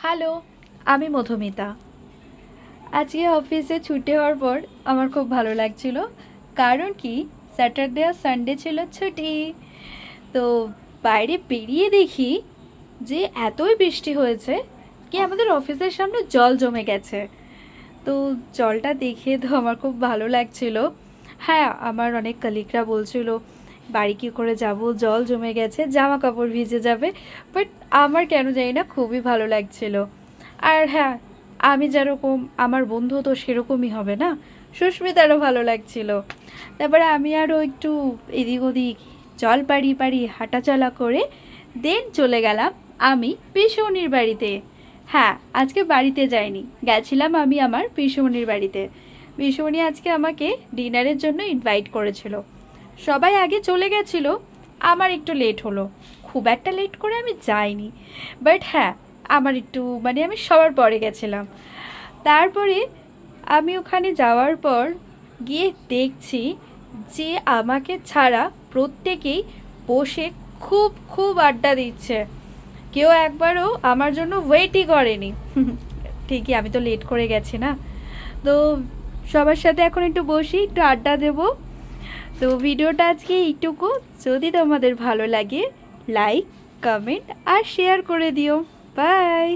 Hello, আমি মধুমিতা। আজকে অফিসে ছুটি হওয়ার পর আমার খুব ভালো লাগছিল। কারণ কি, স্যাটারডে আর সানডে ছিল ছুটি। তো বাইরে বেরিয়ে দেখি যে এতই বৃষ্টি হয়েছে কি আমাদের অফিসের সামনে জল জমে গেছে। তো জলটা দেখে তো আমার খুব ভালো লাগছিল। হ্যাঁ, আমার অনেক কলিগরা বলছিল বাড়ি কী করে যাব, জল জমে গেছে, জামা কাপড় ভিজে যাবে। বাট আমার কেন জানি না খুবই ভালো লাগছিল। আর হ্যাঁ, আমি যেরকম আমার বন্ধু তো সেরকমই হবে না, সুস্মিতারও ভালো লাগছিল। তারপরে আমি আরও একটু এদিক ওদিক জল পাড়ি পাড়ি হাঁটাচলা করে দেন চলে গেলাম আমি পিসুমনির বাড়িতে। হ্যাঁ, আজকে বাড়িতে যাইনি, গেছিলাম আমি আমার পিসুমনির বাড়িতে। পিসুমনি আজকে আমাকে ডিনারের জন্য ইনভাইট করেছিল। সবাই আগে চলে গেছিলো, আমার একটু লেট হলো। খুব একটা লেট করে আমি যাইনি, বাট হ্যাঁ, আমার একটু আমি সবার পরে গেছিলাম। তারপরে আমি ওখানে যাওয়ার পর গিয়ে দেখছি যে আমাকে ছাড়া প্রত্যেকেই বসে খুব খুব আড্ডা দিচ্ছে। কেউ একবারও আমার জন্য ওয়েটই করেনি। ঠিকই, আমি তো লেট করে গেছি না। তো সবার সাথে এখন একটু বসি, একটু আড্ডা দেব। তো ভিডিওটা আজকে এইটুকু। যদি তোমাদের ভালো লাগে, লাইক, কমেন্ট আর শেয়ার করে দিও। বাই।